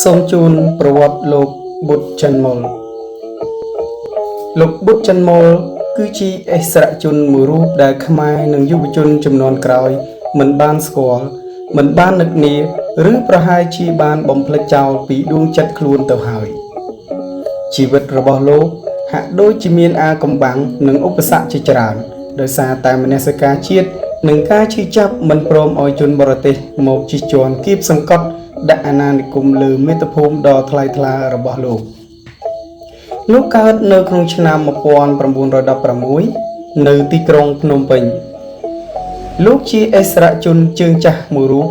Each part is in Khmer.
សូមជូនប្រវត្តិលោកបុត្រច័ន្ទមុលលោកបុត្រច័ន្ទមុលគឺជាអិសរជនមួយរូបដែលខ្មែរនិងយុវជនជំនាន់ក្រោយមិនបានស្គាល់មិនបាននឹកនាឬប្រហែលជាបានបំភ្លេចចោលពីដួងចិត្តខ្លួនទៅហើយជីវិតរបស់លោកហាក់ដូចជាមានអាកំបាំងនិងឧបសគ្គជាច្រើនដោយសារតែមនសិការជាតិនិងការឈឺចាប់មិនព្រមឲ្យជនបរទេសមកជិះជាន់គៀបសង្កត់ដាក់អាណានិគមលើមាតុភូមិដ៏ថ្លៃថ្លារបស់លោកកើតនៅក្នុងឆ្នាំ1916នៅទីក្រុងភ្នំពេញលោកជាអិសរជនជើងចាស់មួយរូប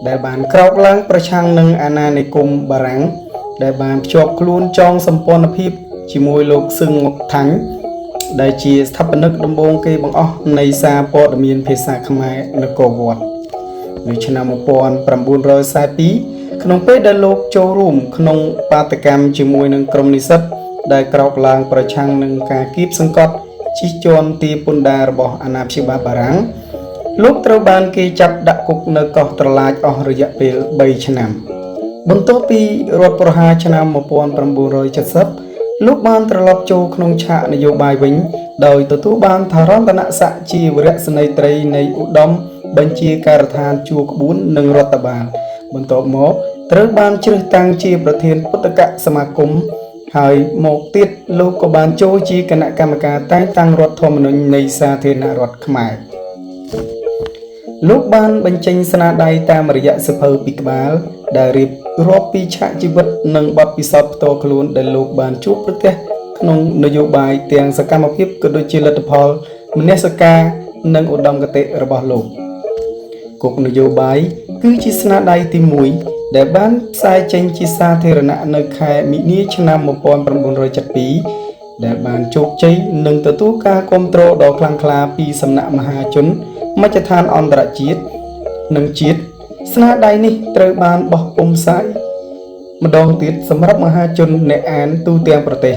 ដែលបានក្រោកឡើងប្រឆាំងនឹងអាណានិគមបារាំងដែលបានភ្ជាប់ខ្លួនចងសម្ព័ន្ធភាពជាមួយលោកសឹងមុកថាញ់ដែលជាស្ថាបនិកដំបូងគេបង្អស់នៃសារព័ត៌មានភាសាខ្មែរនគរវត្តនៅឆ្នាំ1942ក្នុងពេលដែលលោកចូលរួមក្នុងបាតកម្មជាមួយនឹងក្រុមនិស្សិតដែលក្រោកឡើងប្រឆាំងនឹងការគៀបសង្កត់ជិះជាន់ទីពន្ធដាររបស់អាណាព្យាបាលបារាំងលោកត្រូវបានគេចាប់ដាក់គុកនៅកោះត្រឡាចអស់រយៈពេល3ឆ្នាំបន្ទាប់ពីរដ្ឋប្រហារឆ្នាំ1970លោកបានត្រឡប់ចូលក្នុងឆាកនយោបាយវិញដោយទទួលបានឋានន្តរស័ក្តិជាវីរៈសេនីយ៍ត្រីនៃឧត្តមបញ្ជាការដ្ឋានជួរក្បួននិងរដ្ឋបាលបន្ទាប់មកត្រូវបានជ្រើសតាំងជាប្រធានពុទ្ធកសមាគមហើយមកទៀតលោកក៏បានចូលជាគណៈកម្មការតែងតាំងរដ្ឋធម្មនុញ្ញនៃសាធារណរដ្ឋខ្មែរលោកបានបញ្ចេញស្នាដៃតាមរយៈសៀវភៅពីរក្បាលដែលរៀបរាប់ពីឆាកជីវិតនិងបទពិសោធន៍ផ្ទាល់ខ្លួនដែលលោកបានជួបប្រទះក្នុងនយោបាយទាំងសកម្មភាពក៏ដូចជាលទ្ធផលមនសិការនិងឧត្តមគតិរបស់លោកគុកនយោបាយគឺជាស្នាដៃទី1ដែលបានផ្សាយចេញជាសាធារណៈនៅខែមិនិនាឆ្នាំ1972ដែលបានជោគជ័យនិងទទួលការគាំទ្រដ៏ខ្លាំងក្លាពីសំណាក់មហាជនមជ្ឈដ្ឋានអន្តរជាតិនិងជាតិស្នាដៃនេះត្រូវបានបោះពុម្ពផ្សាយម្ដងទៀតសម្រាប់មហាជនអ្នកអានទូទាំងប្រទេស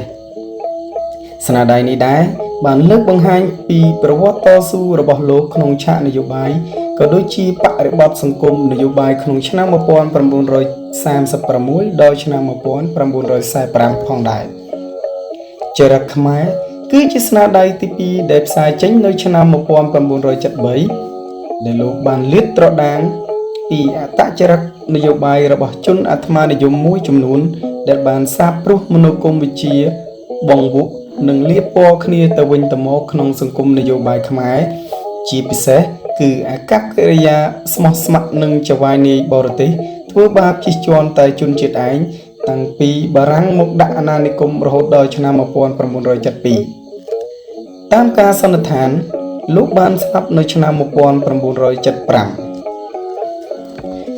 ស្នាដៃនេះដែរបានលើកបង្ហាញពីប្រវត្តិតស៊ូរបស់លោកក្នុងឆាកនយោបាយក៏ដូចជាបរិបទសង្គមនយោបាយក្នុងឆ្នាំ1936ដល់ឆ្នាំ1945ផងដែរចរិតខ្មែរគឺជាស្នាដៃទី2ដែលផ្សាយចេញនៅឆ្នាំ1973ដែលលោកបានលាតត្រដាងពីអត្តចរិតនយោបាយរបស់ជនអាត្មានិយមមួយចំនួនដែលបានសាបព្រោះមនោគមវិជ្ជាបងវក់និងលាបពណ៌គ្នាទៅវិញទៅមកក្នុងសង្គមនយោបាយខ្មែរជាពិសេសគឺអាកប្បកិរិយាស្មោះស្ម័គ្រនិងចវាយនាយបរទេសធ្វើបាបជិះជាន់តែជនជាតិឯងតាំងពីបារាំងមកដាក់អាណានិគមរហូតដល់ឆ្នាំ1972តាមការសន្និដ្ឋានលោកបានស្លាប់នៅឆ្នាំ1975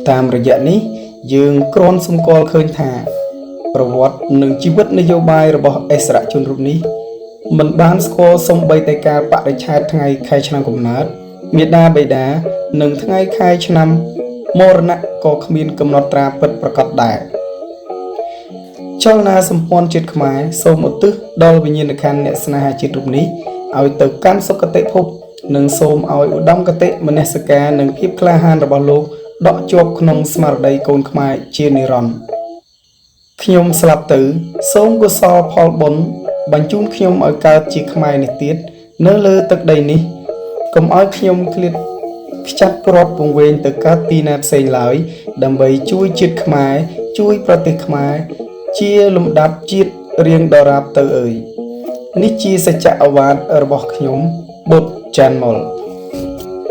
តាមរយៈនេះយើងគ្រាន់សម្គាល់ឃើញថាប្រវត្តិនិងជីវិតនយោបាយរបស់អិសរជនរូបនេះមិនបានស្គាល់សូម្បីតែកាលបរិច្ឆេទថ្ងៃខែឆ្នាំកំណើតមាតាបិតានិងថ្ងៃខែឆ្នាំមរណៈក៏គ្មានកំណត់ត្រាពិតប្រាកដដែរចលនាសម្ព័ន្ធជាតិខ្មែរសូមឧទ្ទិសដល់វិញ្ញាណក្ខន្ធអ្នកស្នេហាជាតិរូបនេះឲ្យទៅកាន់សុគតិភពនិងសូមឲ្យឧត្តមគតិមនសិការនិងភាពក្លាហានរបស់លោកដកជាប់ក្នុងស្មារតីកូនខ្មែរជានិរន្តរ៍ខ្ញុំស្លាប់ទៅសូមកុសលផលបុណ្យបញ្ជូនខ្ញុំឲ្យកើតជាខ្មែរនេះទៀតនៅលើទឹកដីនេះកុំឲ្យខ្ញុំឃ្លាតខ្ចាត់ព្រាត់ពង្វេងទៅកើតទីណាផ្សេងឡើយដើម្បីជួយជាតិខ្មែរជួយប្រទេសខ្មែរជាលំដាប់ជាតិរៀងដរាបទៅអើយនេះជាសច្ចអវាទរបស់ខ្ញុំបុត្រច័ន្ទមុល